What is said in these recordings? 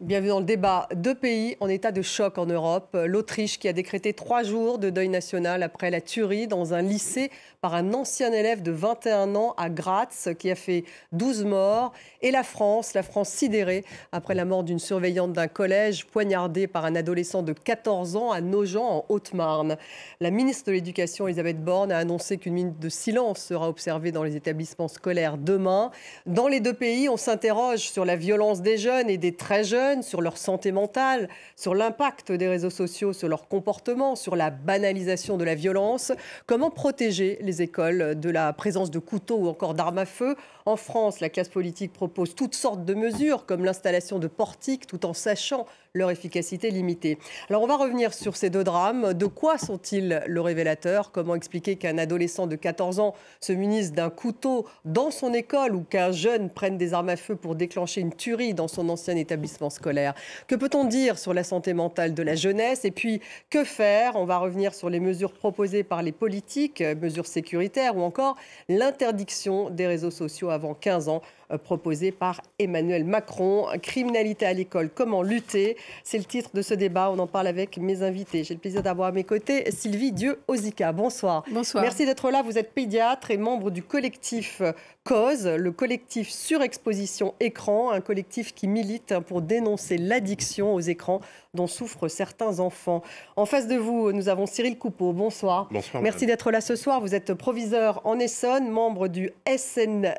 Bienvenue dans le débat. Deux pays en état de choc en Europe. L'Autriche qui a décrété 3 jours de deuil national après la tuerie dans un lycée par un ancien élève de 21 ans à Graz qui a fait 12 morts. Et la France sidérée après la mort d'une surveillante d'un collège poignardée par un adolescent de 14 ans à Nogent en Haute-Marne. La ministre de l'Éducation, Elisabeth Borne, a annoncé qu'une minute de silence sera observée dans les établissements scolaires demain. Dans les deux pays, on s'interroge sur la violence des jeunes et des très jeunes, sur leur santé mentale, sur l'impact des réseaux sociaux, sur leur comportement, sur la banalisation de la violence. Comment protéger les écoles de la présence de couteaux ou encore d'armes à feu? En France, la classe politique propose toutes sortes de mesures, comme l'installation de portiques, tout en sachant leur efficacité limitée. Alors on va revenir sur ces deux drames. De quoi sont-ils le révélateur? Comment expliquer qu'un adolescent de 14 ans se munisse d'un couteau dans son école ou qu'un jeune prenne des armes à feu pour déclencher une tuerie dans son ancien établissement scolaire? Que peut-on dire sur la santé mentale de la jeunesse? Et puis, que faire? On va revenir sur les mesures proposées par les politiques, mesures sécuritaires ou encore l'interdiction des réseaux sociaux avant 15 ans, proposée par Emmanuel Macron. Criminalité à l'école, comment lutter? C'est le titre de ce débat. On en parle avec mes invités. J'ai le plaisir d'avoir à mes côtés Sylvie Dieu-Ozika. Bonsoir. Bonsoir. Merci d'être là. Vous êtes pédiatre et membre du collectif Cause, le collectif Surexposition Écran, un collectif qui milite pour dénoncer l'addiction aux écrans dont souffrent certains enfants. En face de vous, nous avons Cyril Coupeau. Bonsoir. Bonsoir. Merci d'être là ce soir. Vous êtes proviseur en Essonne, membre du SNPDEN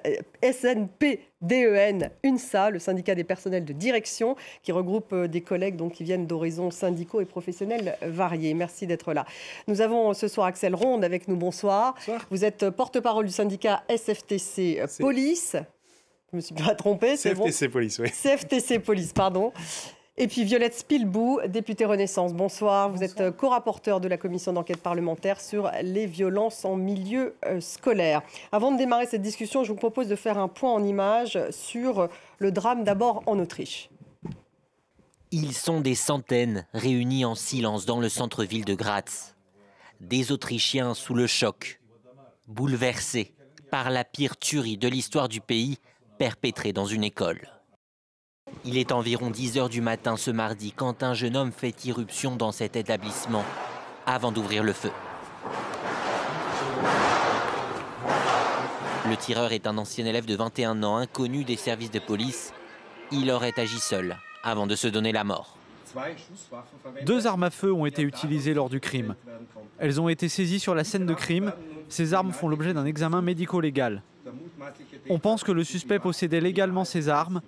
UNSA, le syndicat des personnels de direction, qui regroupe des collègues qui viennent d'horizons syndicaux et professionnels variés. Merci d'être là. Nous avons ce soir Axel Ronde avec nous. Bonsoir. Bonsoir. Vous êtes porte-parole du syndicat SFTC Police. Je me suis pas trompée, c'est bon. CFTC Police, oui. CFTC Police, pardon. Et puis Violette Spilbou, députée Renaissance. Bonsoir. Vous êtes co-rapporteur de la commission d'enquête parlementaire sur les violences en milieu scolaire. Avant de démarrer cette discussion, je vous propose de faire un point en images sur le drame d'abord en Autriche. Ils sont des centaines réunis en silence dans le centre-ville de Graz. Des Autrichiens sous le choc, bouleversés par la pire tuerie de l'histoire du pays perpétrée dans une école. Il est environ 10 h du matin ce mardi quand un jeune homme fait irruption dans cet établissement avant d'ouvrir le feu. Le tireur est un ancien élève de 21 ans, inconnu des services de police. Il aurait agi seul avant de se donner la mort. 2 armes à feu ont été utilisées lors du crime. Elles ont été saisies sur la scène de crime. Ces armes font l'objet d'un examen médico-légal. On pense que le suspect possédait légalement ces armes,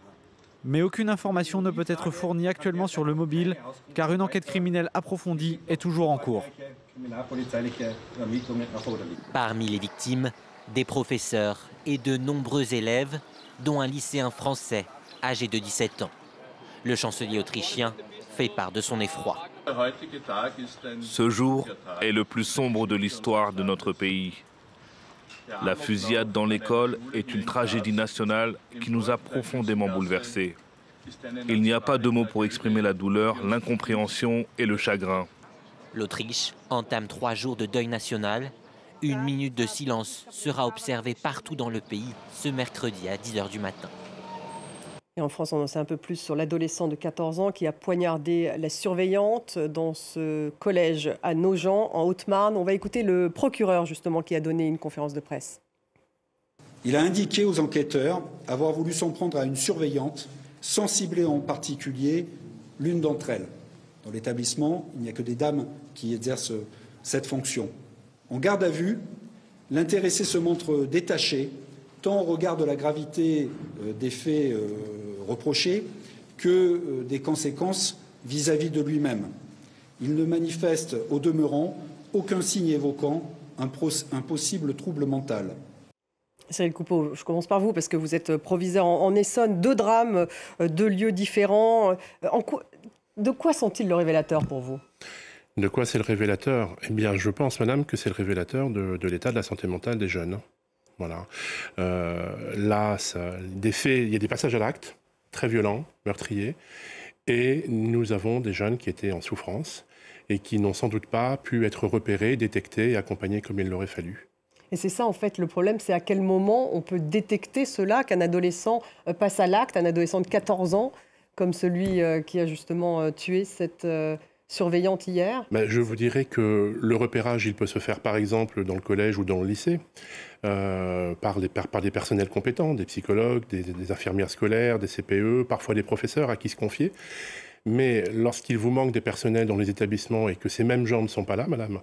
mais aucune information ne peut être fournie actuellement sur le mobile, car une enquête criminelle approfondie est toujours en cours. Parmi les victimes, des professeurs et de nombreux élèves, dont un lycéen français âgé de 17 ans. Le chancelier autrichien fait part de son effroi. Ce jour est le plus sombre de l'histoire de notre pays. La fusillade dans l'école est une tragédie nationale qui nous a profondément bouleversés. Il n'y a pas de mots pour exprimer la douleur, l'incompréhension et le chagrin. L'Autriche entame 3 jours de deuil national. Une minute de silence sera observée partout dans le pays ce mercredi à 10 h du matin. Et en France, on en sait un peu plus sur l'adolescent de 14 ans qui a poignardé la surveillante dans ce collège à Nogent, en Haute-Marne. On va écouter le procureur, justement, qui a donné une conférence de presse. Il a indiqué aux enquêteurs avoir voulu s'en prendre à une surveillante, sans cibler en particulier l'une d'entre elles. Dans l'établissement, il n'y a que des dames qui exercent cette fonction. En garde à vue, l'intéressé se montre détaché, tant au regard de la gravité des faits reprochés que des conséquences vis-à-vis de lui-même. Il ne manifeste au demeurant aucun signe évoquant un possible trouble mental. Cyril Coupeau, je commence par vous parce que vous êtes proviseur en Essonne. 2 drames, 2 lieux différents. De quoi sont-ils le révélateur pour vous? De quoi c'est le révélateur? Eh bien, je pense, madame, que c'est le révélateur de l'état de la santé mentale des jeunes. Voilà. Là, des faits, il y a des passages à l'acte très violents, meurtriers, et nous avons des jeunes qui étaient en souffrance et qui n'ont sans doute pas pu être repérés, détectés et accompagnés comme il l'aurait fallu. Et c'est ça, en fait, le problème, c'est à quel moment on peut détecter cela, qu'un adolescent passe à l'acte, un adolescent de 14 ans. comme celui qui a justement tué cette surveillante hier? Je vous dirais que le repérage, il peut se faire par exemple dans le collège ou dans le lycée, par des personnels compétents, des psychologues, des infirmières scolaires, des CPE, parfois des professeurs à qui se confier. Mais lorsqu'il vous manque des personnels dans les établissements et que ces mêmes gens ne sont pas là, madame,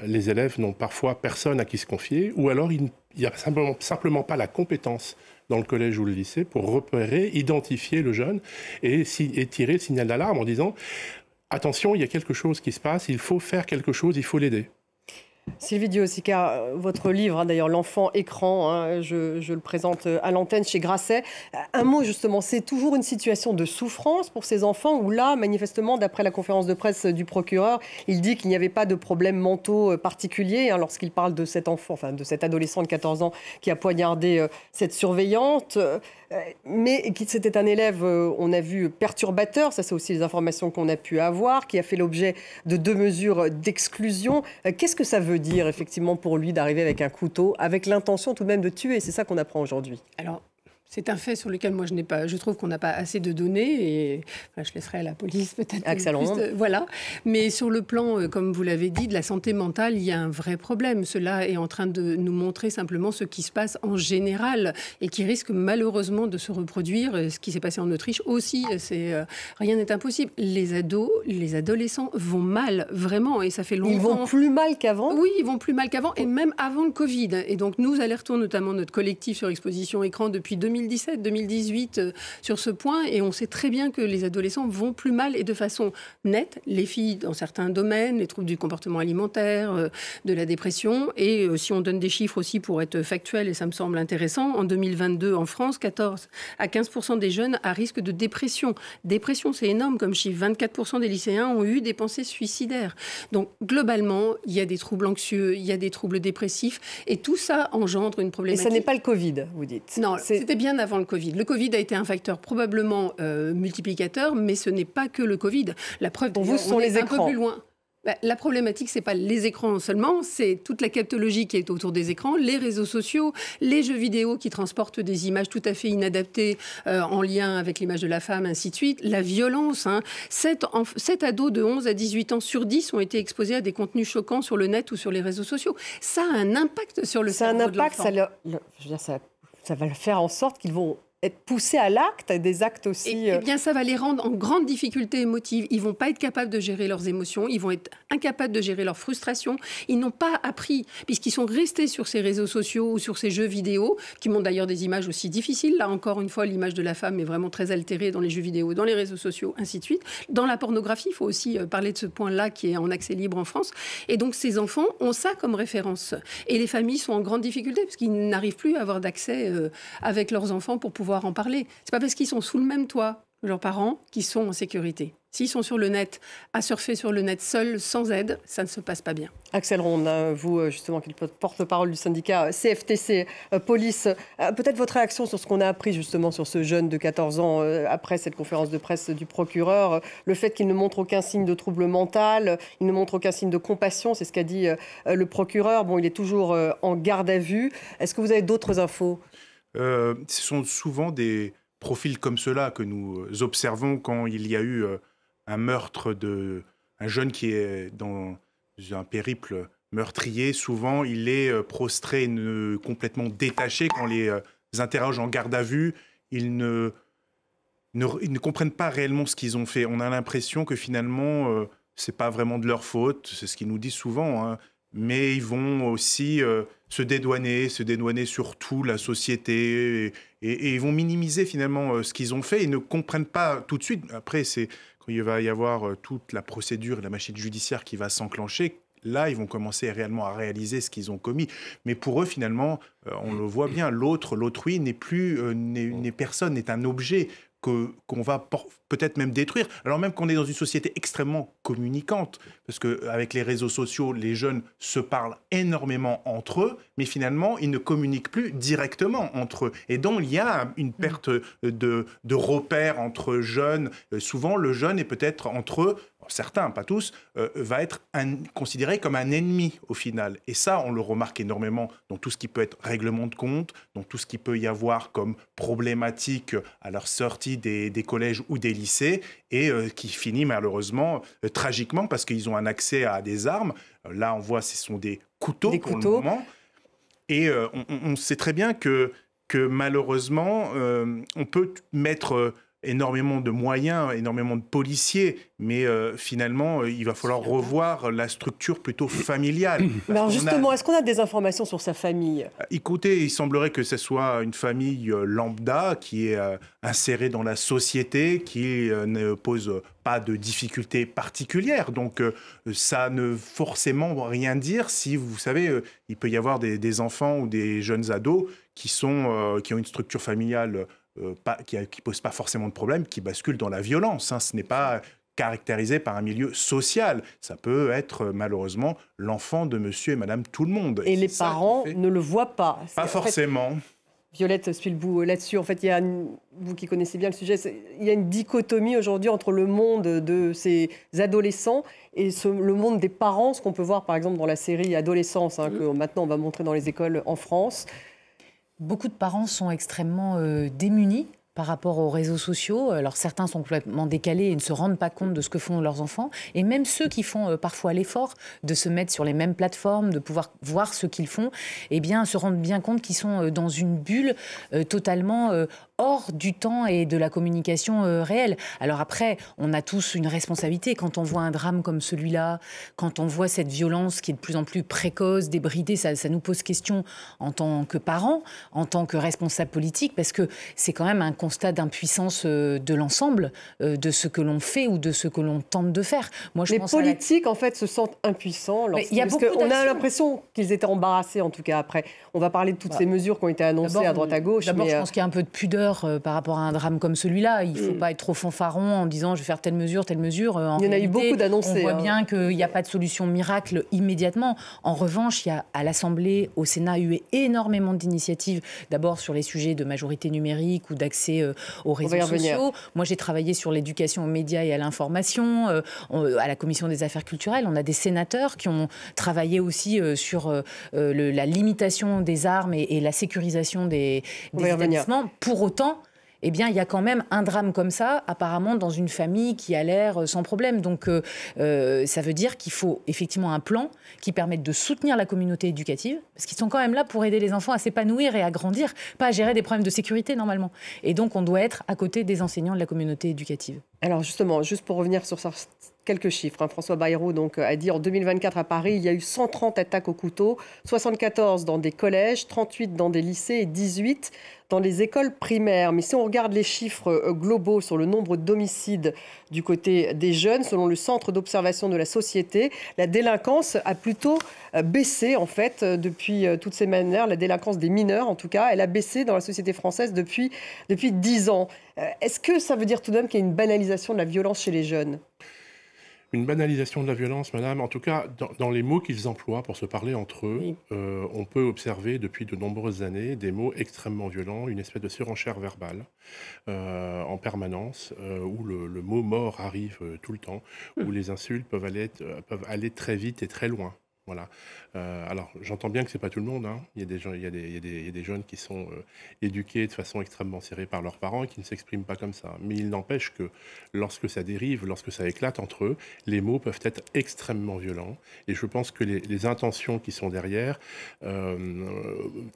les élèves n'ont parfois personne à qui se confier, ou alors il n'y a simplement pas la compétence dans le collège ou le lycée pour repérer, identifier le jeune et tirer le signal d'alarme en disant « Attention, il y a quelque chose qui se passe, il faut faire quelque chose, il faut l'aider ». Sylvie Diosika, votre livre, d'ailleurs, L'enfant écran, je le présente à l'antenne chez Grasset. Un mot, justement, c'est toujours une situation de souffrance pour ces enfants où là, manifestement, d'après la conférence de presse du procureur, il dit qu'il n'y avait pas de problèmes mentaux particuliers lorsqu'il parle de cet enfant, enfin de cet adolescent de 14 ans qui a poignardé cette surveillante. Mais c'était un élève, on a vu, perturbateur, ça c'est aussi les informations qu'on a pu avoir, qui a fait l'objet de 2 mesures d'exclusion. Qu'est-ce que ça veut dire effectivement pour lui d'arriver avec un couteau, avec l'intention tout de même de tuer? C'est ça qu'on apprend aujourd'hui. Alors, c'est un fait sur lequel moi je trouve qu'on n'a pas assez de données et je laisserai à la police peut-être plus. Voilà. Mais sur le plan, comme vous l'avez dit, de la santé mentale, il y a un vrai problème. Cela est en train de nous montrer simplement ce qui se passe en général et qui risque malheureusement de se reproduire. Ce qui s'est passé en Autriche aussi, rien n'est impossible. Les ados, les adolescents vont mal, vraiment, et ça fait longtemps. Ils vont plus mal qu'avant? Oui, ils vont plus mal qu'avant, et même avant le Covid. Et donc nous alertons notamment notre collectif sur exposition écran depuis 2017-2018 sur ce point, et on sait très bien que les adolescents vont plus mal et de façon nette. Les filles dans certains domaines, les troubles du comportement alimentaire, de la dépression, et si on donne des chiffres aussi pour être factuel, et ça me semble intéressant, en 2022 en France, 14 à 15% des jeunes à risque de dépression. Dépression, c'est énorme comme chiffre. 24% des lycéens ont eu des pensées suicidaires. Donc globalement, il y a des troubles anxieux, il y a des troubles dépressifs, et tout ça engendre une problématique. Et ça n'est pas le Covid, vous dites? Non, c'était bien avant le Covid. Le Covid a été un facteur probablement multiplicateur, mais ce n'est pas que le Covid. La preuve, pour vous, ce sont les écrans. Un peu plus loin. La problématique, c'est pas les écrans seulement, c'est toute la captologie qui est autour des écrans, les réseaux sociaux, les jeux vidéo qui transportent des images tout à fait inadaptées en lien avec l'image de la femme, ainsi de suite. La violence. 7 ados de 11 à 18 ans sur 10 ont été exposés à des contenus choquants sur le net ou sur les réseaux sociaux. Ça a un impact sur le cerveau de l'enfant. Ça va faire en sorte qu'ils vont être poussés à l'acte, à des actes aussi... Eh bien, ça va les rendre en grande difficulté émotive. Ils ne vont pas être capables de gérer leurs émotions. Ils vont être incapables de gérer leurs frustrations. Ils n'ont pas appris, puisqu'ils sont restés sur ces réseaux sociaux ou sur ces jeux vidéo, qui montrent d'ailleurs des images aussi difficiles. Là, encore une fois, l'image de la femme est vraiment très altérée dans les jeux vidéo, dans les réseaux sociaux, ainsi de suite. Dans la pornographie, il faut aussi parler de ce point-là qui est en accès libre en France. Et donc, ces enfants ont ça comme référence. Et les familles sont en grande difficulté, parce qu'ils n'arrivent plus à avoir d'accès avec leurs enfants pour pouvoir en parler. C'est pas parce qu'ils sont sous le même toit, leurs parents, qu'ils sont en sécurité. S'ils sont sur le net, à surfer sur le net seuls, sans aide, ça ne se passe pas bien. Axel Ronde, vous, justement, qui êtes porte-parole du syndicat CFTC Police, peut-être votre réaction sur ce qu'on a appris, justement, sur ce jeune de 14 ans, après cette conférence de presse du procureur, le fait qu'il ne montre aucun signe de trouble mental, il ne montre aucun signe de compassion, c'est ce qu'a dit le procureur. Bon, il est toujours en garde à vue. Est-ce que vous avez d'autres infos ? Ce sont souvent des profils comme cela que nous observons quand il y a eu un meurtre un jeune qui est dans un périple meurtrier. Souvent, il est prostré, complètement détaché. Quand on les interroge en garde à vue, ils ne comprennent pas réellement ce qu'ils ont fait. On a l'impression que finalement, c'est pas vraiment de leur faute. C'est ce qu'ils nous disent souvent, hein. Mais ils vont aussi se dédouaner surtout la société, et ils vont minimiser finalement ce qu'ils ont fait. Ils ne comprennent pas tout de suite. Après, c'est quand il va y avoir toute la procédure et la machine judiciaire qui va s'enclencher. Là, ils vont commencer réellement à réaliser ce qu'ils ont commis. Mais pour eux, finalement, on le voit bien, l'autrui n'est plus, n'est personne, n'est un objet qu'on va peut-être même détruire, alors même qu'on est dans une société extrêmement communicante, parce qu'avec les réseaux sociaux, les jeunes se parlent énormément entre eux, mais finalement, ils ne communiquent plus directement entre eux. Et donc, il y a une perte de repères entre jeunes. Souvent, le jeune est peut-être entre eux, certains, pas tous, va être considéré comme un ennemi au final. Et ça, on le remarque énormément dans tout ce qui peut être règlement de compte, dans tout ce qui peut y avoir comme problématique à leur sortie sortie des collèges ou des lycées et qui finit malheureusement tragiquement parce qu'ils ont un accès à des armes. Là, on voit, ce sont des couteaux pour le moment. Et on sait très bien que malheureusement, on peut mettre énormément de moyens, énormément de policiers, mais finalement, il va falloir revoir la structure plutôt familiale. Mais alors justement, est-ce qu'on a des informations sur sa famille? Écoutez, il semblerait que ce soit une famille lambda qui est insérée dans la société, qui ne pose pas de difficultés particulières. Donc, ça ne forcément rien dire si, vous savez, il peut y avoir des enfants ou des jeunes ados qui ont une structure familiale qui ne pose pas forcément de problème, qui basculent dans la violence. Hein. Ce n'est pas caractérisé par un milieu social. Ça peut être malheureusement l'enfant de monsieur et madame tout le monde. Et les parents ne le voient pas. Pas forcément. Violette Spilbou, là-dessus, en fait, vous qui connaissez bien le sujet, il y a une dichotomie aujourd'hui entre le monde de ces adolescents et le monde des parents, ce qu'on peut voir par exemple dans la série Adolescence, que maintenant on va montrer dans les écoles en France. Beaucoup de parents sont extrêmement démunis par rapport aux réseaux sociaux. Alors certains sont complètement décalés et ne se rendent pas compte de ce que font leurs enfants. Et même ceux qui font parfois l'effort de se mettre sur les mêmes plateformes, de pouvoir voir ce qu'ils font, eh bien, se rendent bien compte qu'ils sont dans une bulle totalement hors du temps et de la communication réelle. Alors après, on a tous une responsabilité. Quand on voit un drame comme celui-là, quand on voit cette violence qui est de plus en plus précoce, débridée, ça nous pose question en tant que parents, en tant que responsables politiques, parce que c'est quand même un constat d'impuissance de l'ensemble de ce que l'on fait ou de ce que l'on tente de faire. Moi, les politiques, en fait, se sentent impuissants. Parce qu'on a l'impression qu'ils étaient embarrassés, en tout cas, après. On va parler de toutes ces mesures qui ont été annoncées à droite à gauche. D'abord, je pense qu'il y a un peu de pudeur par rapport à un drame comme celui-là. Il ne faut pas être trop fanfaron en disant « je vais faire telle mesure, telle mesure ». Il y en a eu beaucoup d'annoncés. On voit bien qu'il n'y a pas de solution miracle immédiatement. En revanche, il y a à l'Assemblée, au Sénat, eu énormément d'initiatives. D'abord sur les sujets de majorité numérique ou d'accès aux réseaux sociaux. Moi, j'ai travaillé sur l'éducation aux médias et à l'information, à la Commission des affaires culturelles. On a des sénateurs qui ont travaillé aussi sur la limitation des armes et la sécurisation des établissements. Pour autant, eh bien, il y a quand même un drame comme ça, apparemment, dans une famille qui a l'air sans problème. Donc, ça veut dire qu'il faut effectivement un plan qui permette de soutenir la communauté éducative, parce qu'ils sont quand même là pour aider les enfants à s'épanouir et à grandir, pas à gérer des problèmes de sécurité, normalement. Et donc, on doit être à côté des enseignants de la communauté éducative. Alors, justement, juste pour revenir sur quelques chiffres. François Bayrou a dit en 2024 à Paris, il y a eu 130 attaques au couteau, 74 dans des collèges, 38 dans des lycées et 18 dans les écoles primaires. Mais si on regarde les chiffres globaux sur le nombre d'homicides du côté des jeunes, selon le Centre d'observation de la société, la délinquance a plutôt baissé en fait depuis toutes ces manières. La délinquance des mineurs, en tout cas, elle a baissé dans la société française depuis 10 ans. Est-ce que ça veut dire tout de même qu'il y a une banalisation de la violence chez les jeunes ? Une banalisation de la violence, madame. En tout cas, dans les mots qu'ils emploient pour se parler entre eux, oui. On peut observer depuis de nombreuses années des mots extrêmement violents, une espèce de surenchère verbale en permanence, où le mot mort arrive tout le temps, où les insultes peuvent aller très vite et très loin. Voilà. Alors, j'entends bien que c'est pas tout le monde. Hein. Il y a des jeunes qui sont éduqués de façon extrêmement serrée par leurs parents et qui ne s'expriment pas comme ça. Mais il n'empêche que lorsque ça dérive, lorsque ça éclate entre eux, les mots peuvent être extrêmement violents. Et je pense que les intentions qui sont derrière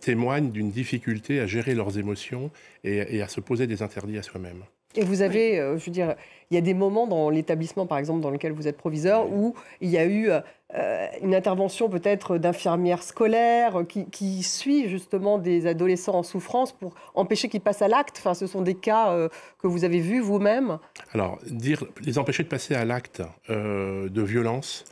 témoignent d'une difficulté à gérer leurs émotions et à se poser des interdits à soi-même. Et vous avez, je veux dire, il y a des moments dans l'établissement, par exemple, dans lequel vous êtes proviseur, où il y a eu une intervention peut-être d'infirmières scolaires qui suit justement des adolescents en souffrance pour empêcher qu'ils passent à l'acte. Enfin, ce sont des cas que vous avez vus vous-même. Alors, les empêcher de passer à l'acte de violence,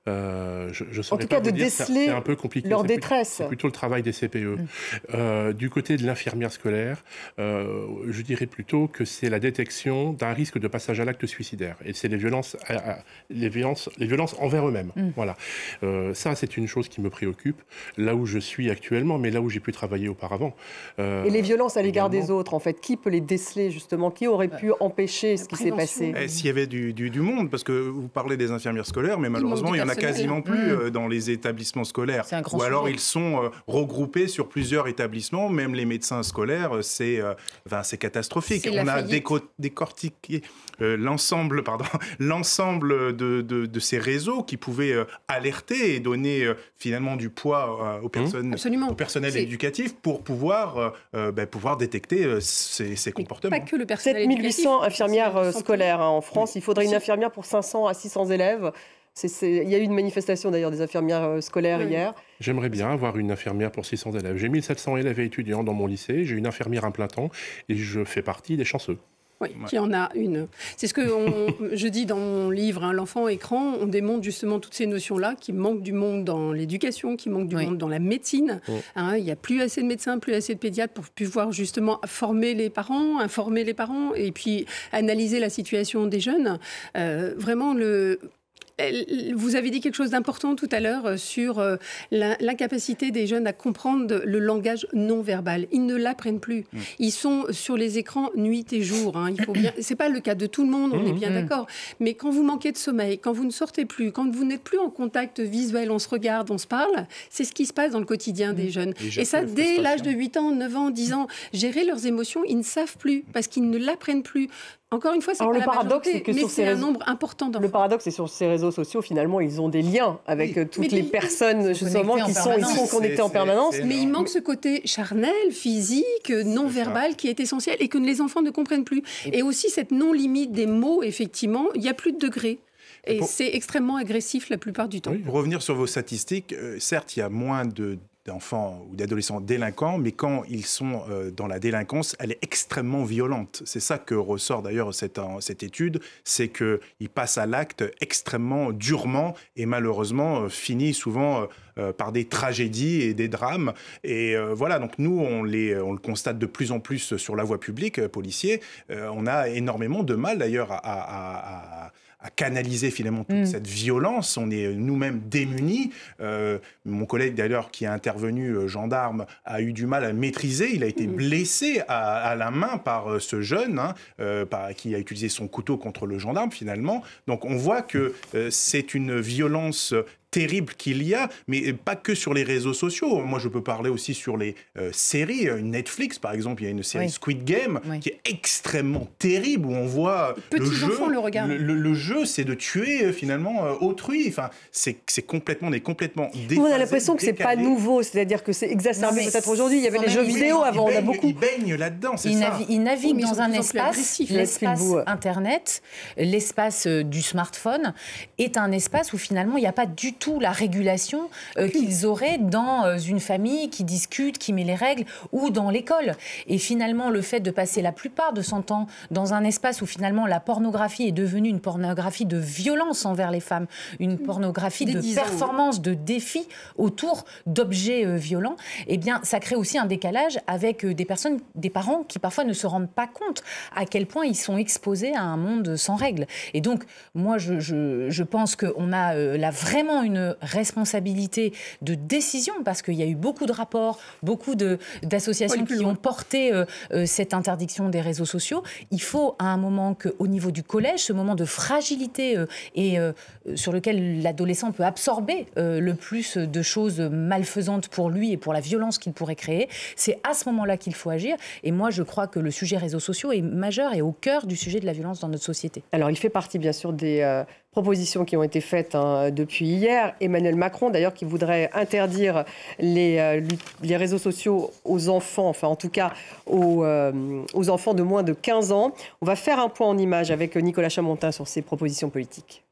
en tout cas, de déceler c'est un peu compliqué. Leur détresse. C'est plutôt le travail des CPE. Du côté de l'infirmière scolaire, je dirais plutôt que c'est la détection d'un risque de passage à l'acte suicidaire. Et c'est les violences envers eux-mêmes. Voilà. Ça, c'est une chose qui me préoccupe, là où je suis actuellement, mais là où j'ai pu travailler auparavant. Et les violences à l'égard des autres, en fait, qui peut les déceler, justement? Qui aurait pu empêcher ce qui s'est passé? S'il y avait du monde, parce que vous parlez des infirmières scolaires, mais malheureusement, il y en en a quasiment plus dans les établissements scolaires. Ou alors ils sont regroupés sur plusieurs établissements, même les médecins scolaires, c'est catastrophique. On a décortiqué l'ensemble de ces réseaux qui pouvaient alerter et donner finalement du poids au personnel éducatif pour pouvoir détecter ces comportements. Pas que le personnel 7800 infirmières scolaires en France. Il faudrait une infirmière pour 500 à 600 élèves. Il y a eu une manifestation d'ailleurs des infirmières scolaires hier. J'aimerais bien avoir une infirmière pour 600 élèves. J'ai 1700 élèves et étudiants dans mon lycée. J'ai une infirmière à plein temps et je fais partie des chanceux. Oui, qui en a une. C'est ce que je dis dans mon livre, l'enfant écran. On démontre justement toutes ces notions-là qui manquent du monde dans l'éducation, qui manquent du monde dans la médecine. Il n'y a plus assez de médecins, plus assez de pédiatres pour pouvoir justement former les parents, informer les parents et puis analyser la situation des jeunes. Vraiment, vous avez dit quelque chose d'important tout à l'heure sur l'incapacité des jeunes à comprendre le langage non verbal. Ils ne l'apprennent plus. Ils sont sur les écrans nuit et jour. C'est pas le cas de tout le monde, on est bien d'accord. Mais quand vous manquez de sommeil, quand vous ne sortez plus, quand vous n'êtes plus en contact visuel, on se regarde, on se parle, c'est ce qui se passe dans le quotidien des jeunes. Et ça, dès l'âge de 8 ans, 9 ans, 10 ans, gérer leurs émotions, ils ne savent plus parce qu'ils ne l'apprennent plus. Encore une fois, c'est pas la majorité, mais c'est un nombre important d'enfants. Le paradoxe, c'est sur ces réseaux sociaux, finalement, ils ont des liens avec toutes les personnes justement qui sont connectées en permanence. Mais il manque ce côté charnel, physique, non-verbal qui est essentiel et que les enfants ne comprennent plus. Et aussi cette non-limite des mots, effectivement, il n'y a plus de degrés. Et c'est extrêmement agressif la plupart du temps. Pour revenir sur vos statistiques, certes, il y a moins d'enfants ou d'adolescents délinquants, mais quand ils sont dans la délinquance, elle est extrêmement violente. C'est ça que ressort d'ailleurs cette étude, c'est qu'ils passent à l'acte extrêmement durement et malheureusement finissent souvent par des tragédies et des drames. Et voilà, donc nous, on le constate de plus en plus sur la voie publique, policiers. On a énormément de mal d'ailleurs à canaliser finalement toute cette violence. On est nous-mêmes démunis. Mon collègue d'ailleurs qui est intervenu, gendarme, a eu du mal à maîtriser. Il a été blessé à la main par ce jeune qui a utilisé son couteau contre le gendarme finalement. Donc on voit que c'est une violence terrible qu'il y a, mais pas que sur les réseaux sociaux. Moi, je peux parler aussi sur les séries. Netflix, par exemple, il y a une série Squid Game qui est extrêmement terrible, où on voit le jeu, c'est de tuer finalement autrui. Enfin, c'est complètement déphasé. On a l'impression que c'est pas nouveau, c'est-à-dire que c'est exacerbé peut-être aujourd'hui. Il y avait les jeux vidéo avant, on a beaucoup. Ils baignent là-dedans, c'est ça. Ils naviguent dans un espace, l'espace Internet, l'espace du smartphone est un espace où finalement il n'y a pas du tout la régulation qu'ils auraient dans une famille qui discute, qui met les règles, ou dans l'école. Et finalement, le fait de passer la plupart de son temps dans un espace où finalement la pornographie est devenue une pornographie de violence envers les femmes, une pornographie de performance, de défi autour d'objets violents, eh bien, ça crée aussi un décalage avec des parents qui parfois ne se rendent pas compte à quel point ils sont exposés à un monde sans règles. Et donc, moi, je pense qu'on a là vraiment une responsabilité de décision, parce qu'il y a eu beaucoup de rapports, beaucoup d'associations qui ont porté cette interdiction des réseaux sociaux. Il faut à un moment qu'au niveau du collège, ce moment de fragilité sur lequel l'adolescent peut absorber le plus de choses malfaisantes pour lui et pour la violence qu'il pourrait créer, c'est à ce moment-là qu'il faut agir. Et moi, je crois que le sujet réseaux sociaux est majeur et au cœur du sujet de la violence dans notre société. Alors, il fait partie, bien sûr, des propositions qui ont été faites depuis hier. Emmanuel Macron, d'ailleurs, qui voudrait interdire les réseaux sociaux aux enfants, enfin, en tout cas, aux enfants de moins de 15 ans. On va faire un point en images avec Nicolas Chamontin sur ces propositions politiques.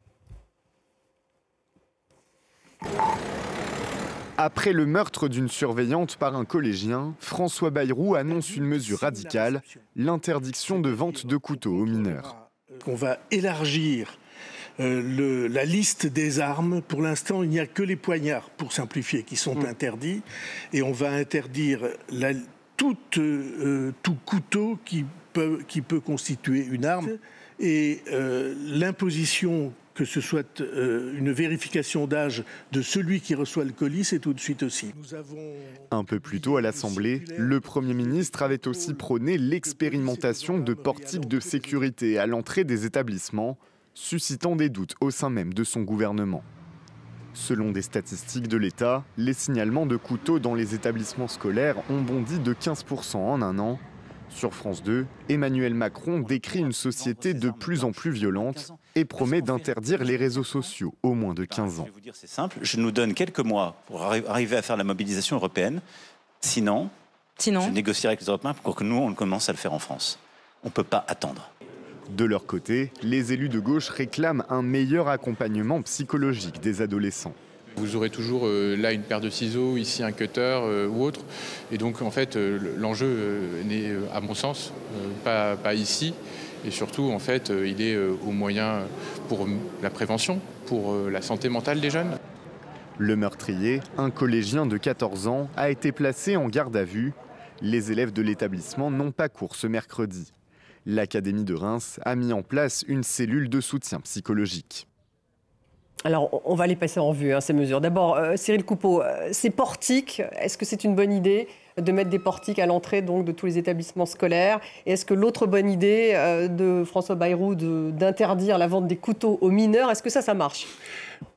Après le meurtre d'une surveillante par un collégien, François Bayrou annonce une mesure radicale, l'interdiction de vente de couteaux aux mineurs. On va élargir la liste des armes. Pour l'instant, il n'y a que les poignards, pour simplifier, qui sont interdits. Et on va interdire tout couteau qui peut constituer une arme. Et l'imposition, que ce soit une vérification d'âge de celui qui reçoit le colis, c'est tout de suite aussi. Un peu plus tôt à l'Assemblée, le Premier ministre avait aussi prôné l'expérimentation de portiques de sécurité à l'entrée des établissements, suscitant des doutes au sein même de son gouvernement. Selon des statistiques de l'État, les signalements de couteaux dans les établissements scolaires ont bondi de 15% en un an. Sur France 2, Emmanuel Macron décrit une société de plus en plus violente et promet d'interdire les réseaux sociaux aux moins de 15 ans. Je vais vous dire, c'est simple, je nous donne quelques mois pour arriver à faire la mobilisation européenne. Sinon, je négocierai avec les Européens pour que nous, on commence à le faire en France. On ne peut pas attendre. De leur côté, les élus de gauche réclament un meilleur accompagnement psychologique des adolescents. Vous aurez toujours là une paire de ciseaux, ici un cutter ou autre. Et donc en fait l'enjeu n'est à mon sens pas ici. Et surtout en fait il est au moyen pour la prévention, pour la santé mentale des jeunes. Le meurtrier, un collégien de 14 ans, a été placé en garde à vue. Les élèves de l'établissement n'ont pas cours ce mercredi. L'Académie de Reims a mis en place une cellule de soutien psychologique. Alors, on va les passer en revue, ces mesures. D'abord, Cyril Coupeau, ces portiques, est-ce que c'est une bonne idée de mettre des portiques à l'entrée donc, de tous les établissements scolaires? Et est-ce que l'autre bonne idée de François Bayrou d'interdire la vente des couteaux aux mineurs, est-ce que ça marche?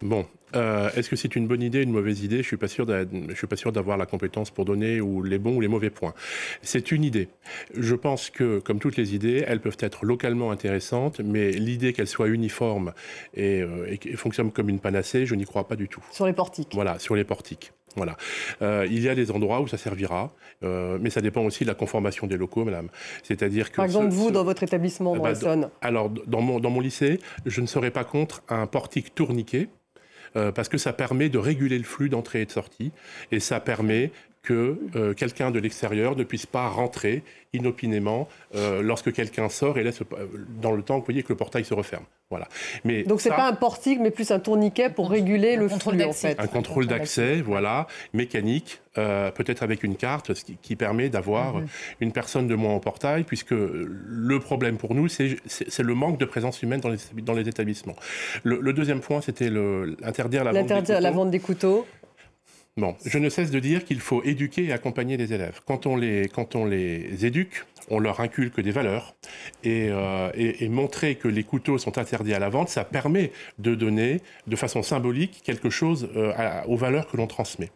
Bon. Est-ce que c'est une bonne idée, une mauvaise idée? Je suis pas sûr d'avoir la compétence pour donner les bons ou les mauvais points. C'est une idée. Je pense que, comme toutes les idées, elles peuvent être localement intéressantes, mais l'idée qu'elles soient uniformes et fonctionnent comme une panacée, je n'y crois pas du tout. Sur les portiques. Voilà, sur les portiques. Voilà. Il y a des endroits où ça servira, mais ça dépend aussi de la conformation des locaux, madame. C'est-à-dire que... Par exemple, vous, dans votre établissement, dans l'Essonne. Alors, dans mon lycée, je ne serais pas contre un portique tourniquet, parce que ça permet de réguler le flux d'entrée et de sortie, et ça permet que quelqu'un de l'extérieur ne puisse pas rentrer inopinément lorsque quelqu'un sort et laisse dans le temps, vous voyez que le portail se referme. Voilà. Mais donc c'est pas un portique, mais plus un tourniquet pour réguler le flux, en fait. Un contrôle d'accès, voilà, mécanique, peut-être avec une carte, ce qui permet d'avoir une personne de moins au portail, puisque le problème pour nous, c'est le manque de présence humaine dans les établissements. Le deuxième point, c'était interdire la vente des couteaux. Bon, je ne cesse de dire qu'il faut éduquer et accompagner les élèves. Quand on les éduque, on leur inculque des valeurs et montrer que les couteaux sont interdits à la vente, ça permet de donner de façon symbolique quelque chose aux valeurs que l'on transmet.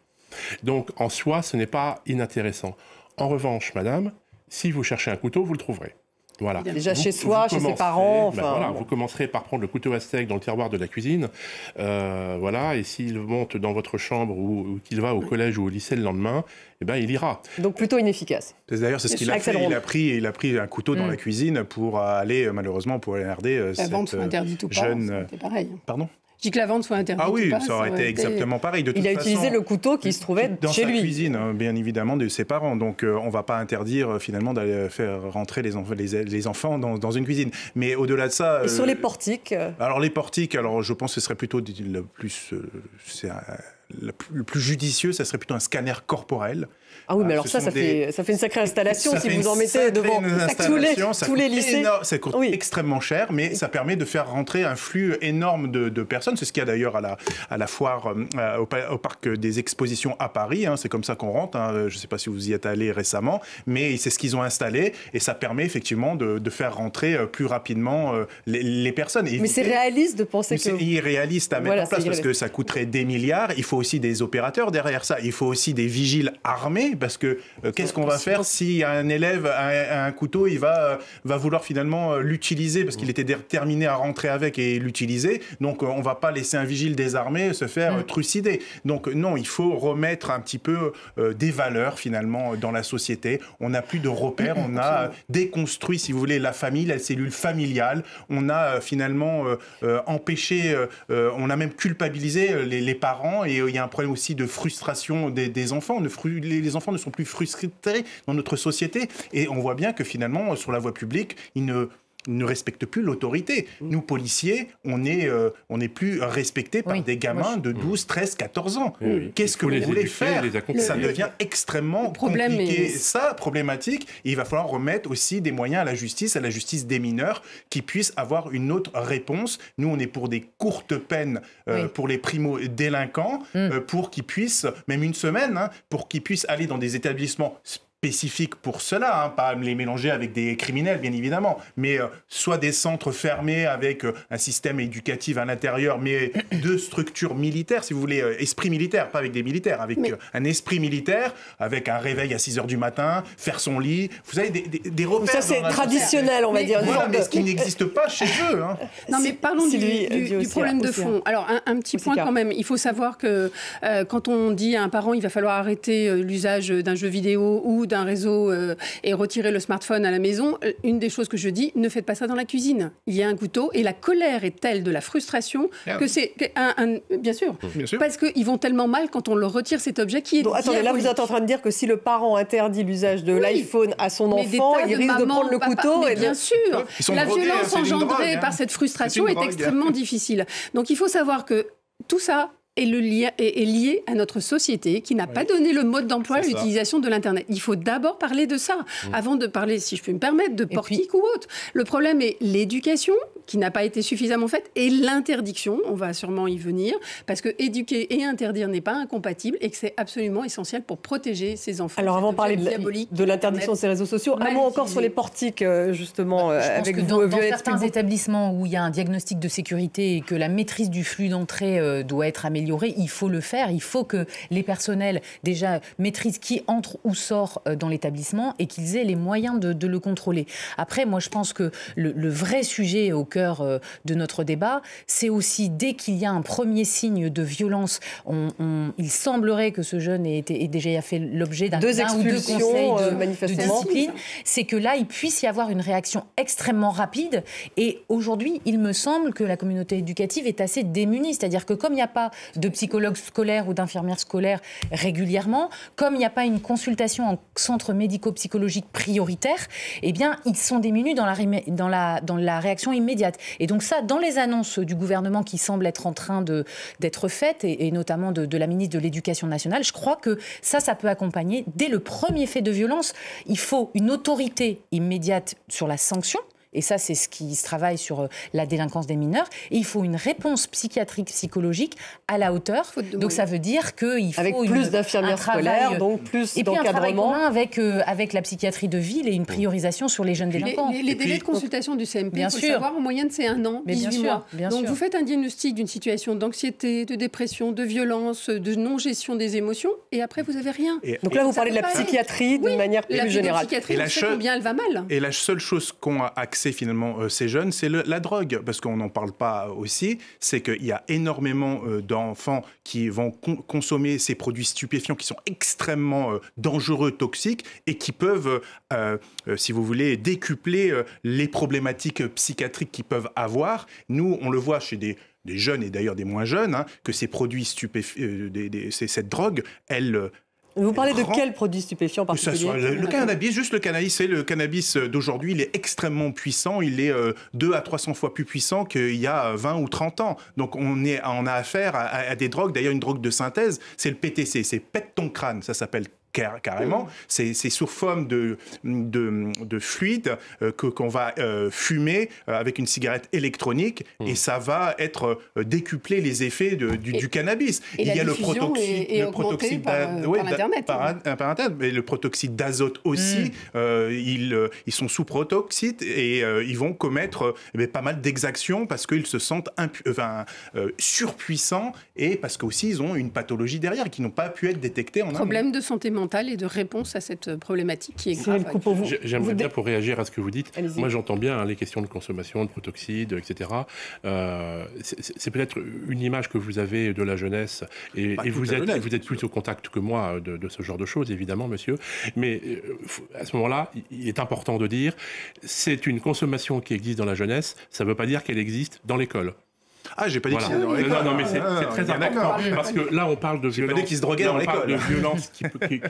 Donc en soi, ce n'est pas inintéressant. En revanche, madame, si vous cherchez un couteau, vous le trouverez. Voilà. Déjà chez soi, chez ses parents. Voilà, vous commencerez par prendre le couteau à steak dans le tiroir de la cuisine. Voilà, et s'il monte dans votre chambre ou qu'il va au collège ou au lycée le lendemain, eh ben, il ira. Donc plutôt inefficace. D'ailleurs, c'est ce qu'il a fait. Il a pris un couteau dans la cuisine pour aller, malheureusement, pour émerder la vente soit interdite ou pas, c'était pareil. Pardon ? Je dis que la vente soit interdite. Ah oui, ou pas, ça aurait été exactement pareil. De toute il a façon, utilisé le couteau qui se trouvait dans chez lui. Dans sa cuisine, bien évidemment, de ses parents. Donc on ne va pas interdire finalement d'aller faire rentrer les enfants dans une cuisine. Mais au-delà de ça... Et sur les portiques Alors les portiques, je pense que ce serait plutôt le plus judicieux, ça serait plutôt un scanner corporel. Ah oui, mais alors ça fait une sacrée installation si vous en mettez devant tous les lycées. Ça coûte extrêmement cher, mais ça permet de faire rentrer un flux énorme de personnes. C'est ce qu'il y a d'ailleurs à la foire, au parc des expositions à Paris. C'est comme ça qu'on rentre. Je ne sais pas si vous y êtes allé récemment, mais c'est ce qu'ils ont installé et ça permet effectivement de faire rentrer plus rapidement les personnes. Mais c'est réaliste de penser que... C'est irréaliste à mettre en place parce que ça coûterait des milliards. Il faut aussi des opérateurs derrière ça. Il faut aussi des vigiles armés parce que qu'est-ce qu'on va faire si un élève a un couteau, il va vouloir finalement l'utiliser parce qu'il était déterminé à rentrer avec et l'utiliser. Donc on va pas laisser un vigile désarmé se faire trucider. Donc non, il faut remettre un petit peu des valeurs finalement dans la société. On n'a plus de repères, on a déconstruit, si vous voulez, la famille, la cellule familiale. On a finalement empêché, on a même culpabilisé les parents et il y a un problème aussi de frustration des enfants. Les enfants ne sont plus frustrés dans notre société et on voit bien que finalement sur la voie publique, ils ne respectent plus l'autorité. Nous, policiers, on n'est plus respectés par des gamins de 12, 13, 14 ans. Qu'est-ce que vous voulez faire? Ça devient extrêmement compliqué. Problématique. Et il va falloir remettre aussi des moyens à la justice des mineurs, qui puissent avoir une autre réponse. Nous, on est pour des courtes peines pour les primo-délinquants, pour qu'ils puissent, même une semaine, pour qu'ils puissent aller dans des établissements spécifiques pour cela, hein, pas les mélanger avec des criminels, bien évidemment, mais soit des centres fermés avec un système éducatif à l'intérieur, mais de structures militaires, si vous voulez, esprit militaire, pas avec des militaires, avec un esprit militaire, avec un réveil à 6 h du matin, faire son lit. Vous avez des repères. Ça, c'est traditionnel, on va dire. Voilà, mais ce qui n'existe pas chez eux. Hein. Non, mais parlons du problème de fond. Alors, un petit point quand même. Il faut savoir que quand on dit à un parent il va falloir arrêter l'usage d'un jeu vidéo ou d'un réseau et retirer le smartphone à la maison, une des choses que je dis, ne faites pas ça dans la cuisine. Il y a un couteau et la colère est telle de la frustration que c'est bien sûr, parce qu'ils vont tellement mal quand on leur retire cet objet qui est diabolique. Attendez, là vous êtes en train de dire que si le parent interdit l'usage de l'iPhone à son enfant, il risque de prendre le couteau. Mais bien sûr, la violence engendrée par cette frustration est extrêmement difficile. Donc il faut savoir que tout ça est lié à notre société qui n'a pas donné le mode d'emploi à l'utilisation de l'Internet. Il faut d'abord parler de ça, avant de parler, si je peux me permettre, de portique ou autre. Le problème est l'éducation, qui n'a pas été suffisamment faite, et l'interdiction, on va sûrement y venir, parce que éduquer et interdire n'est pas incompatible et que c'est absolument essentiel pour protéger ces enfants. Alors avant de parler de l'interdiction de ces réseaux sociaux, un mot encore sur les portiques, justement, avec vous, dans certains établissements où il y a un diagnostic de sécurité et que la maîtrise du flux d'entrée doit être améliorée, il faut le faire. Il faut que les personnels déjà maîtrisent qui entre ou sort dans l'établissement et qu'ils aient les moyens de le contrôler. Après, moi, je pense que le vrai sujet au cœur de notre débat, c'est aussi dès qu'il y a un premier signe de violence, il semblerait que ce jeune ait déjà fait l'objet d'un ou deux conseils de discipline, c'est que là, il puisse y avoir une réaction extrêmement rapide. Et aujourd'hui, il me semble que la communauté éducative est assez démunie. C'est-à-dire que comme il n'y a pas de psychologues scolaires ou d'infirmières scolaires régulièrement, comme il n'y a pas une consultation en centre médico-psychologique prioritaire, eh bien, ils sont démunis dans la réaction immédiate. Et donc ça, dans les annonces du gouvernement qui semblent être en train d'être faites, et notamment de la ministre de l'Éducation nationale, je crois que ça peut accompagner. Dès le premier fait de violence, il faut une autorité immédiate sur la sanction. Et ça, c'est ce qui se travaille sur la délinquance des mineurs. Et il faut une réponse psychiatrique, psychologique à la hauteur. Donc ça veut dire qu'il faut avec plus d'infirmières scolaires, donc plus d'encadrement. Et puis un travail commun avec la psychiatrie de ville et une priorisation sur les jeunes délinquants. Les délais de consultation du CMP, il faut le savoir, en moyenne, c'est 1 an, 18 mois. Donc vous faites un diagnostic d'une situation d'anxiété, de dépression, de violence, de non-gestion des émotions, et après, vous n'avez rien. Donc là, vous parlez de la psychiatrie d'une manière plus générale. La psychiatrie, on sait combien elle va mal. Et la seule chose qu'ont accès finalement ces jeunes, c'est la drogue, parce qu'on n'en parle pas aussi, c'est qu'il y a énormément d'enfants qui vont consommer ces produits stupéfiants qui sont extrêmement dangereux, toxiques, et qui peuvent, si vous voulez, décupler les problématiques psychiatriques qu'ils peuvent avoir. Nous, on le voit chez des jeunes, et d'ailleurs des moins jeunes, hein, que ces produits stupéfiants, cette drogue, elle... Vous parlez de quel produit stupéfiant en particulier ? Le cannabis, juste le cannabis. C'est le cannabis d'aujourd'hui, il est extrêmement puissant. Il est 200 à 300 fois plus puissant qu'il y a 20 ou 30 ans. Donc on a affaire à des drogues. D'ailleurs, une drogue de synthèse, c'est le PTC. C'est pète ton crâne, ça s'appelle carrément. C'est sous forme de fluide qu'on va fumer avec une cigarette électronique et ça va être décupler les effets du cannabis. Il y a le protoxyde mais le protoxyde d'azote aussi. Ils sont sous protoxyde et ils vont commettre pas mal d'exactions parce qu'ils se sentent surpuissants et parce qu'aussi ils ont une pathologie derrière qui n'ont pas pu être détectées en amont. Problème de santé mentale et de réponse à cette problématique qui est grave. J'aimerais bien, pour réagir à ce que vous dites, moi j'entends bien les questions de consommation, de protoxyde, etc. C'est peut-être une image que vous avez de la jeunesse et vous êtes plus au contact que moi de ce genre de choses, évidemment, monsieur. Mais à ce moment-là, il est important de dire c'est une consommation qui existe dans la jeunesse, ça ne veut pas dire qu'elle existe dans l'école. Ah, j'ai pas dit que c'était dans l'école. Non, mais c'est très important. Parce que là, on parle de violences qui se droguaient dans l'école. De violences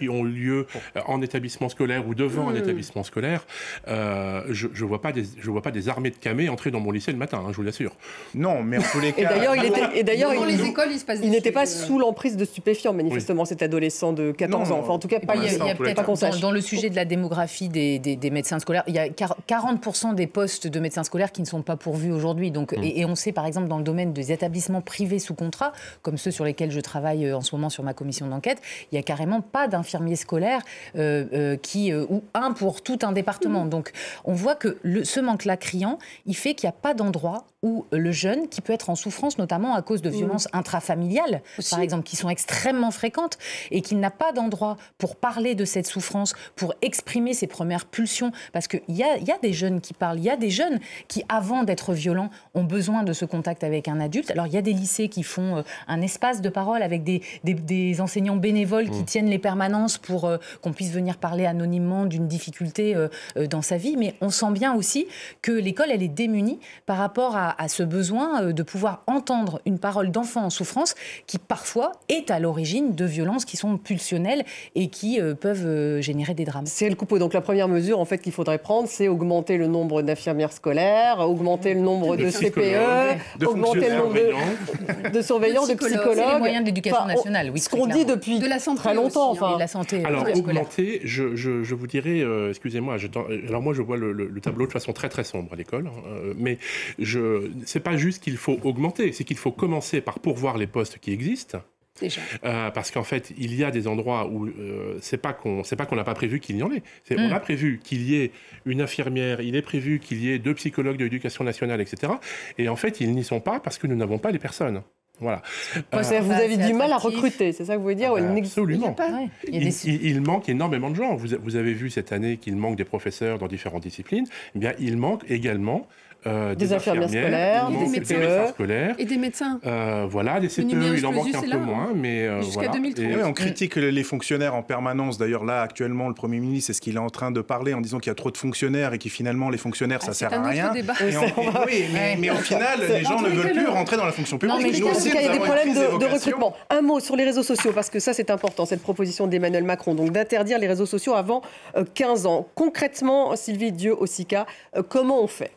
qui ont lieu en établissement scolaire ou devant un établissement scolaire. Je vois pas des armées de camés entrer dans mon lycée le matin, je vous l'assure. Non, mais en tous les cas. Et d'ailleurs, dans les écoles, il se passe des il n'était pas sous l'emprise de stupéfiants, manifestement, cet adolescent de 14 ans. Enfin, en tout cas, pas qu'on sache. Dans le sujet de la démographie des médecins scolaires, il y a 40% des postes de médecins scolaires qui ne sont pas pourvus aujourd'hui. Donc, et on sait, par exemple, dans le le domaine des établissements privés sous contrat, comme ceux sur lesquels je travaille en ce moment sur ma commission d'enquête, il n'y a carrément pas d'infirmiers scolaires ou un pour tout un département. Donc on voit que ce manque-là criant, il fait qu'il n'y a pas d'endroit où le jeune, qui peut être en souffrance notamment à cause de violences intrafamiliales, par exemple, qui sont extrêmement fréquentes, et qu'il n'a pas d'endroit pour parler de cette souffrance, pour exprimer ses premières pulsions, parce qu'il y a des jeunes qui parlent, il y a des jeunes qui, avant d'être violents, ont besoin de ce contact avec un adulte. Alors il y a des lycées qui font un espace de parole avec des enseignants bénévoles qui tiennent les permanences pour qu'on puisse venir parler anonymement d'une difficulté dans sa vie, mais on sent bien aussi que l'école, elle est démunie par rapport à ce besoin de pouvoir entendre une parole d'enfant en souffrance qui parfois est à l'origine de violences qui sont pulsionnelles et qui peuvent générer des drames. C'est le Coupeau. Donc la première mesure en fait qu'il faudrait prendre, c'est augmenter le nombre d'infirmières scolaires, augmenter le nombre de CPE, augmenter le nombre de surveillants, de psychologues. C'est les moyens de l'éducation nationale, oui. Ce qu'on dit depuis très longtemps. Aussi, de la santé. Alors augmenter, je vous dirais, excusez-moi, alors moi je vois le tableau de façon très très sombre à l'école, mais c'est pas juste qu'il faut augmenter, c'est qu'il faut commencer par pourvoir les postes qui existent. Déjà. Parce qu'en fait, il y a des endroits où c'est pas qu'on n'a pas prévu qu'il y en ait. On a prévu qu'il y ait une infirmière, il est prévu qu'il y ait 2 psychologues de l'éducation nationale, etc. Et en fait, ils n'y sont pas parce que nous n'avons pas les personnes. Voilà. Vous avez du mal à recruter, c'est ça que vous voulez dire? Absolument. Il manque énormément de gens. Vous avez vu cette année qu'il manque des professeurs dans différentes disciplines. Eh bien, il manque également des infirmières scolaires, des médecins scolaires. Et des médecins. Voilà, les CPE, il en manque un peu moins, mais jusqu'à 2030. Et on critique les fonctionnaires en permanence. D'ailleurs, là, actuellement, le Premier ministre, c'est ce qu'il est en train de parler en disant qu'il y a trop de fonctionnaires et que finalement, les fonctionnaires, ça sert à rien. Mais au final, les gens ne veulent plus rentrer dans la fonction publique. Il y a des problèmes de recrutement. Un mot sur les réseaux sociaux, parce que ça, c'est important, cette proposition d'Emmanuel Macron, donc d'interdire les réseaux sociaux avant 15 ans. Concrètement, Sylvie Dieu-Ossika, comment on fait ?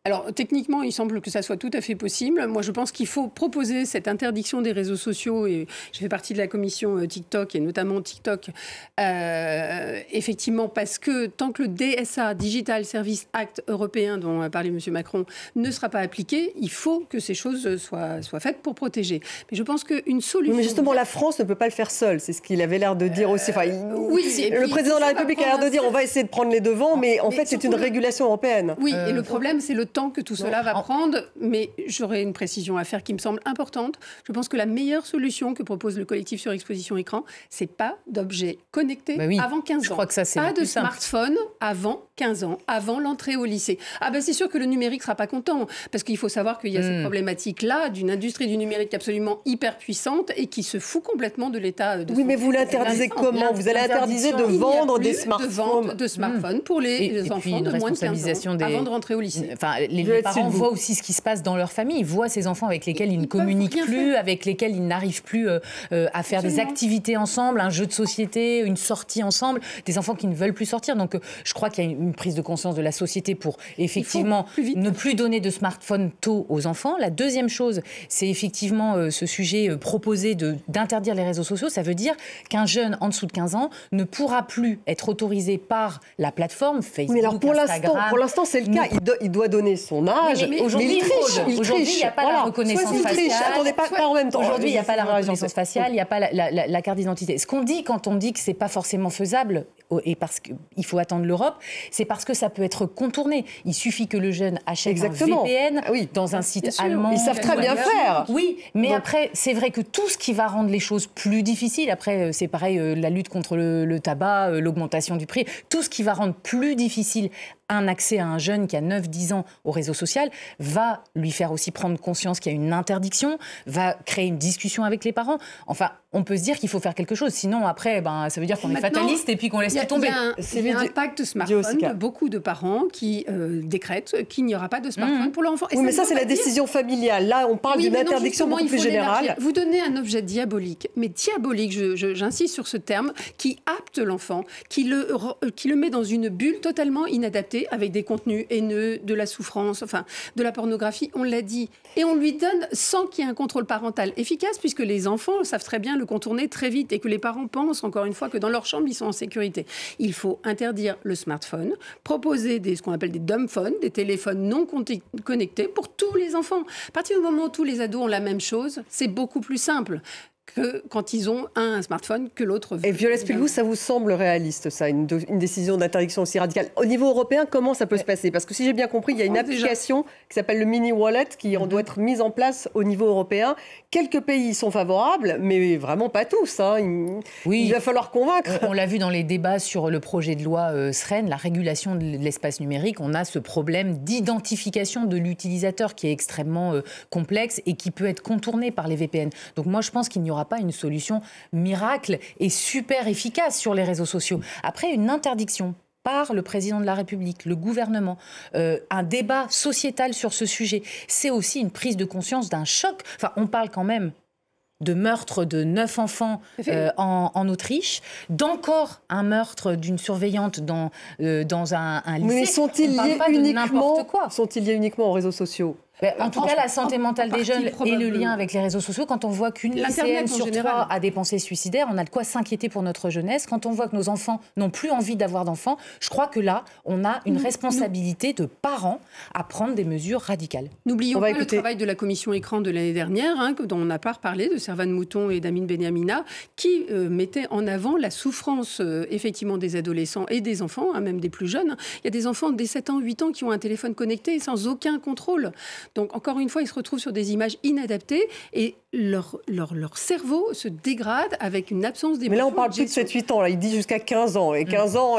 Alors, techniquement, il semble que ça soit tout à fait possible. Moi, je pense qu'il faut proposer cette interdiction des réseaux sociaux, et je fais partie de la commission TikTok, et notamment TikTok, effectivement, parce que tant que le DSA, Digital Service Act européen, dont a parlé M. Macron, ne sera pas appliqué, il faut que ces choses soient faites pour protéger. Mais je pense qu'une solution... Mais justement, la France ne peut pas le faire seule, c'est ce qu'il avait l'air de dire aussi. Enfin, le président de la République a l'air de dire on va essayer de prendre les devants, mais en fait, c'est une régulation européenne. Oui, et le problème, c'est le temps que tout cela va prendre, mais j'aurais une précision à faire qui me semble importante. Je pense que la meilleure solution que propose le collectif sur exposition écran, c'est pas d'objets connectés avant 15 ans. Je crois que ça, c'est pas de smartphone avant 15 ans, avant l'entrée au lycée. Ah ben c'est sûr que le numérique sera pas content, parce qu'il faut savoir qu'il y a cette problématique-là d'une industrie du numérique absolument hyper puissante et qui se fout complètement de l'état de... Oui, mais vous l'interdisez comment? Vous allez interdire de vendre des smartphones. De smartphones pour les enfants de moins de 15 ans, avant de rentrer au lycée. Les parents voient aussi ce qui se passe dans leur famille. Ils voient ces enfants avec lesquels ils ne communiquent plus, avec lesquels ils n'arrivent plus à faire des activités ensemble, un jeu de société, une sortie ensemble, des enfants qui ne veulent plus sortir. Donc je crois qu'il y a une prise de conscience de la société pour effectivement ne plus donner de smartphone tôt aux enfants. La deuxième chose, c'est effectivement ce sujet proposé d'interdire les réseaux sociaux. Ça veut dire qu'un jeune en dessous de 15 ans ne pourra plus être autorisé par la plateforme Facebook, mais alors Instagram. pour l'instant, c'est le cas. Il doit donner son âge. Mais aujourd'hui, il n'y a pas la reconnaissance faciale. Attendez, pas en même temps. Aujourd'hui, il n'y a pas la reconnaissance faciale, il n'y a pas la carte d'identité. Ce qu'on dit quand on dit que ce n'est pas forcément faisable, et parce qu'il faut attendre l'Europe, c'est parce que ça peut être contourné. Il suffit que le jeune achète un VPN dans un site allemand. Ils savent très bien faire. Oui, mais après, c'est vrai que tout ce qui va rendre les choses plus difficiles, après, c'est pareil, la lutte contre le tabac, l'augmentation du prix, tout ce qui va rendre plus difficile un accès à un jeune qui a 9-10 ans au réseau social va lui faire aussi prendre conscience qu'il y a une interdiction, va créer une discussion avec les parents. Enfin, on peut se dire qu'il faut faire quelque chose. Sinon, après, ça veut dire qu'on est fataliste et puis qu'on laisse tout tomber. Il y a un pacte smartphone de beaucoup de parents qui décrètent qu'il n'y aura pas de smartphone pour leur enfant. Oui, mais ça, c'est la décision familiale. Là, on parle d'une interdiction beaucoup plus générale. Vous donnez un objet diabolique, mais diabolique, j'insiste sur ce terme, qui apte l'enfant, qui le met dans une bulle totalement inadaptée, avec des contenus haineux, de la souffrance, enfin, de la pornographie, on l'a dit. Et on lui donne sans qu'il y ait un contrôle parental efficace, puisque les enfants savent très bien le contourner très vite et que les parents pensent, encore une fois, que dans leur chambre, ils sont en sécurité. Il faut interdire le smartphone, proposer ce qu'on appelle des dumb phones, des téléphones non connectés pour tous les enfants. À partir du moment où tous les ados ont la même chose, c'est beaucoup plus simple que quand ils ont un smartphone que l'autre veut. Et Violette Spilgous, ça vous semble réaliste, ça, une décision d'interdiction aussi radicale? Au niveau européen, comment ça peut se passer? Parce que si j'ai bien compris, il y a une application qui s'appelle le Mini Wallet qui doit être mise en place au niveau européen. Quelques pays y sont favorables, mais vraiment pas tous. Hein. Il va falloir convaincre. On l'a vu dans les débats sur le projet de loi SREN, la régulation de l'espace numérique. On a ce problème d'identification de l'utilisateur qui est extrêmement complexe et qui peut être contourné par les VPN. Donc moi, je pense qu'il n'y aura pas une solution miracle et super efficace sur les réseaux sociaux. Après, une interdiction par le président de la République, le gouvernement, un débat sociétal sur ce sujet, c'est aussi une prise de conscience d'un choc. Enfin, on parle quand même de meurtre de 9 enfants en Autriche, d'encore un meurtre d'une surveillante dans un lycée. Mais sont-ils liés uniquement aux réseaux sociaux? En tout cas, la santé mentale des jeunes et le lien avec les réseaux sociaux, quand on voit qu'une lycéenne sur 3 a des pensées suicidaires, on a de quoi s'inquiéter pour notre jeunesse. Quand on voit que nos enfants n'ont plus envie d'avoir d'enfants, je crois que là, on a une responsabilité de parents à prendre des mesures radicales. N'oublions pas le travail de la commission écran de l'année dernière, dont on n'a pas reparlé, de Servan Mouton et d'Amine Benyamina, qui mettait en avant la souffrance effectivement des adolescents et des enfants, même des plus jeunes. Il y a des enfants dès 7 ans, 8 ans qui ont un téléphone connecté sans aucun contrôle. Donc, encore une fois, ils se retrouvent sur des images inadaptées et leur cerveau se dégrade avec une absence d'émotion. Mais là, on parle plus de 7-8 ans. Là. Il dit jusqu'à 15 ans. Et 15 ans,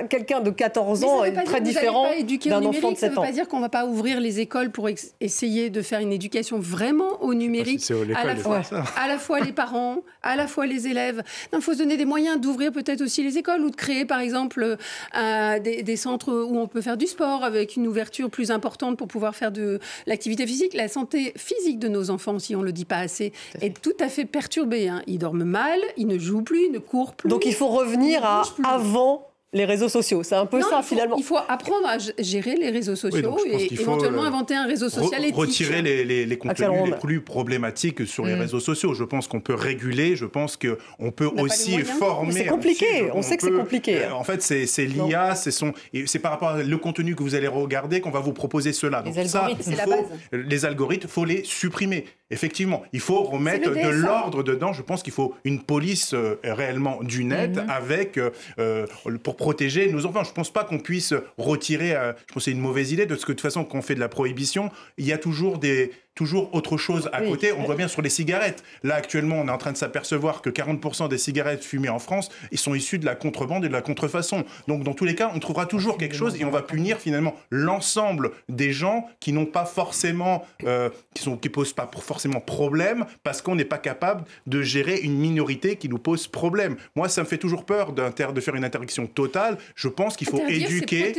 quelqu'un de 14 ans est très différent d'un enfant de 7 ans. Ça ne veut pas dire qu'on ne va pas ouvrir les écoles pour essayer de faire une éducation vraiment au numérique. À la fois les parents, à la fois les élèves. Il faut se donner des moyens d'ouvrir peut-être aussi les écoles ou de créer, par exemple, des centres où on peut faire du sport avec une ouverture plus importante pour pouvoir faire de l'activité physique. La santé physique de nos enfants, si on ne le dit pas assez, est tout à fait perturbée. Ils dorment mal, ils ne jouent plus, ils ne courent plus. Donc il faut revenir à avant les réseaux sociaux. C'est un peu finalement. Il faut apprendre à gérer les réseaux sociaux et éventuellement inventer un réseau social éthique. Retirer les contenus les plus problématiques sur les réseaux sociaux. Je pense qu'on peut réguler, je pense qu'on peut aussi former. C'est compliqué, on sait que c'est compliqué. En fait, c'est l'IA, c'est par rapport au contenu que vous allez regarder qu'on va vous proposer cela. Donc les algorithmes, il faut les supprimer. Effectivement, il faut remettre de l'ordre dedans. Je pense qu'il faut une police réellement du net avec pour protéger nos enfants. Je ne pense pas qu'on puisse retirer. Je pense que c'est une mauvaise idée parce que de toute façon, quand on fait de la prohibition, il y a toujours autre chose à côté. On voit bien sur les cigarettes. Là, actuellement, on est en train de s'apercevoir que 40% des cigarettes fumées en France, ils sont issus de la contrebande et de la contrefaçon. Donc, dans tous les cas, on trouvera toujours quelque chose et on va punir finalement l'ensemble des gens qui n'ont pas forcément, qui posent pas forcément problème parce qu'on n'est pas capable de gérer une minorité qui nous pose problème. Moi, ça me fait toujours peur de faire une interdiction totale. Je pense qu'il faut éduquer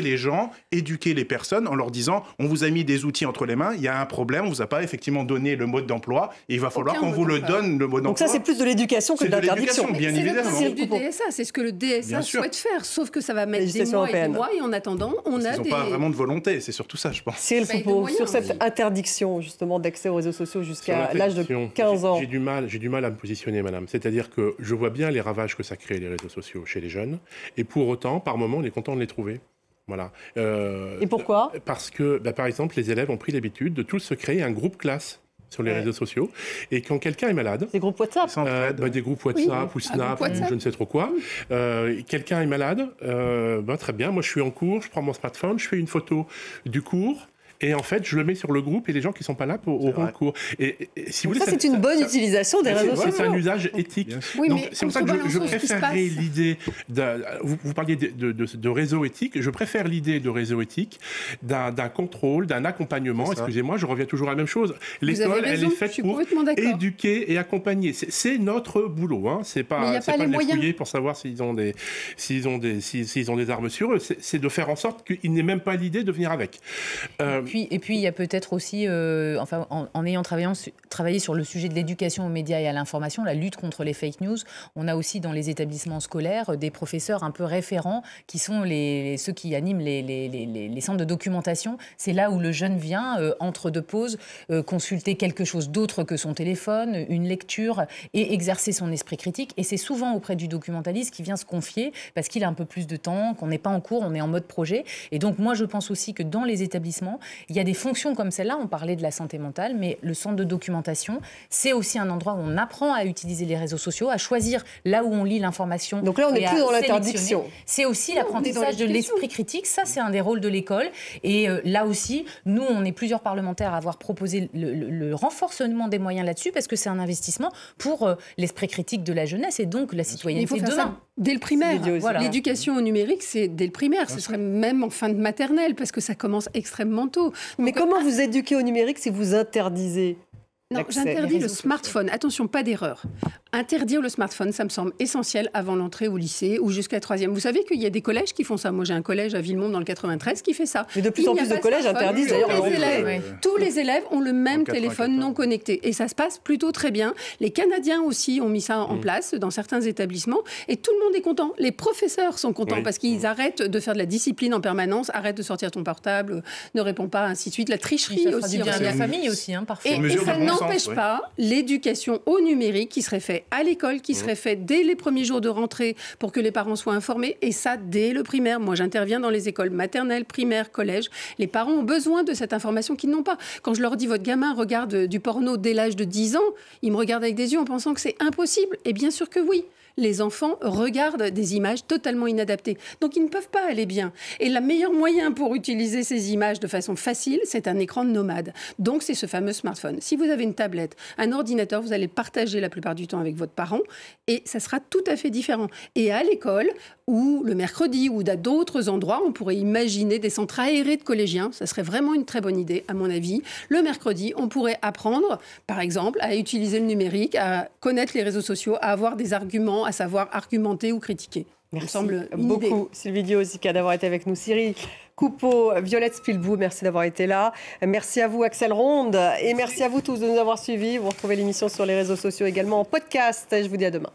les gens, éduquer les personnes en leur disant, on vous a mis des outils entre les mains, il y a un problème, on vous a pas effectivement donné le mode d'emploi et il va falloir qu'on vous le donne, le mode d'emploi. Donc ça, c'est plus de l'éducation que de l'interdiction. Bien évidemment. C'est du DSA, c'est ce que le DSA souhaite faire, sauf que ça va mettre des mois et des mois et en attendant, on a Ils n'ont pas vraiment de volonté, c'est surtout ça, je pense. C'est le propos sur cette interdiction justement d'accès aux réseaux sociaux jusqu'à l'âge de 15 ans. J'ai du mal à me positionner, madame. C'est-à-dire que je vois bien les ravages que ça crée, les réseaux sociaux, chez les jeunes. Et pour autant, par moment, on est content de les trouver. Voilà. Et pourquoi ? Parce que, par exemple, les élèves ont pris l'habitude de tous se créer un groupe classe sur les réseaux sociaux. Et quand quelqu'un est malade... Des groupes WhatsApp des groupes WhatsApp ou Snap ou je ne sais trop quoi. Quelqu'un est malade, très bien, moi je suis en cours, je prends mon smartphone, je fais une photo du cours. Et en fait, je le mets sur le groupe et les gens qui ne sont pas là auront le cours. Et si vous voulez, c'est une bonne utilisation des réseaux sociaux. C'est un usage éthique. Oui, donc, c'est pour ça que je préférerais l'idée... Vous parliez de réseau éthique. Je préfère l'idée de réseau éthique, d'un contrôle, d'un accompagnement. Excusez-moi, je reviens toujours à la même chose. L'école, elle est faite pour éduquer et accompagner. C'est notre boulot. Hein. C'est pas de les fouiller pour savoir s'ils ont des armes sur eux. C'est de faire en sorte qu'ils n'aient même pas l'idée de venir avec. puis il y a peut-être aussi, en ayant travaillé sur le sujet de l'éducation aux médias et à l'information, la lutte contre les fake news, on a aussi dans les établissements scolaires des professeurs un peu référents qui sont ceux qui animent les centres de documentation. C'est là où le jeune vient, entre deux pauses, consulter quelque chose d'autre que son téléphone, une lecture, et exercer son esprit critique. Et c'est souvent auprès du documentaliste qui vient se confier parce qu'il a un peu plus de temps, qu'on n'est pas en cours, on est en mode projet. Et donc moi je pense aussi que dans les établissements, il y a des fonctions comme celle-là, on parlait de la santé mentale, mais le centre de documentation, c'est aussi un endroit où on apprend à utiliser les réseaux sociaux, à choisir là où on lit l'information. Donc là on n'est plus dans l'interdiction. C'est aussi l'apprentissage de l'esprit critique, ça c'est un des rôles de l'école. Et là aussi, nous on est plusieurs parlementaires à avoir proposé le renforcement des moyens là-dessus, parce que c'est un investissement pour l'esprit critique de la jeunesse et donc la citoyenneté de demain. Dès le primaire. Voilà. L'éducation au numérique, c'est dès le primaire. Ce serait même en fin de maternelle, parce que ça commence extrêmement tôt. Mais comment vous éduquez au numérique si vous interdisez? Non, j'interdis le smartphone. Attention, pas d'erreur. Interdire le smartphone, ça me semble essentiel avant l'entrée au lycée ou jusqu'à la 3e. Vous savez qu'il y a des collèges qui font ça. Moi, j'ai un collège à Villemont dans le 93 qui fait ça. Mais de plus en plus de collèges interdisent d'ailleurs. Tous les élèves ont le même téléphone non connecté. Et ça se passe plutôt très bien. Les Canadiens aussi ont mis ça en place dans certains établissements. Et tout le monde est content. Les professeurs sont contents parce qu'ils arrêtent de faire de la discipline en permanence. Arrête de sortir ton portable, ne réponds pas, ainsi de suite. La tricherie aussi. Du bien à la famille aussi, parfois. Et ça n'empêche pas l'éducation au numérique qui serait faite à l'école, qui serait faite dès les premiers jours de rentrée pour que les parents soient informés, et ça dès le primaire. Moi, j'interviens dans les écoles maternelles, primaires, collèges. Les parents ont besoin de cette information qu'ils n'ont pas. Quand je leur dis, votre gamin regarde du porno dès l'âge de 10 ans, ils me regardent avec des yeux en pensant que c'est impossible. Et bien sûr que oui. Les enfants regardent des images totalement inadaptées. Donc, ils ne peuvent pas aller bien. Et le meilleur moyen pour utiliser ces images de façon facile, c'est un écran nomade. Donc, c'est ce fameux smartphone. Si vous avez une tablette, un ordinateur, vous allez le partager la plupart du temps avec votre parent et ça sera tout à fait différent. Et à l'école, ou le mercredi, ou à d'autres endroits, on pourrait imaginer des centres aérés de collégiens. Ça serait vraiment une très bonne idée, à mon avis. Le mercredi, on pourrait apprendre, par exemple, à utiliser le numérique, à connaître les réseaux sociaux, à avoir des arguments, à savoir argumenter ou critiquer. Merci beaucoup, Sylvie Diosica, d'avoir été avec nous. Cyril Coupeau, Violette Spilbou, merci d'avoir été là. Merci à vous, Axel Ronde. Et merci à vous tous de nous avoir suivis. Vous retrouvez l'émission sur les réseaux sociaux également en podcast. Je vous dis à demain.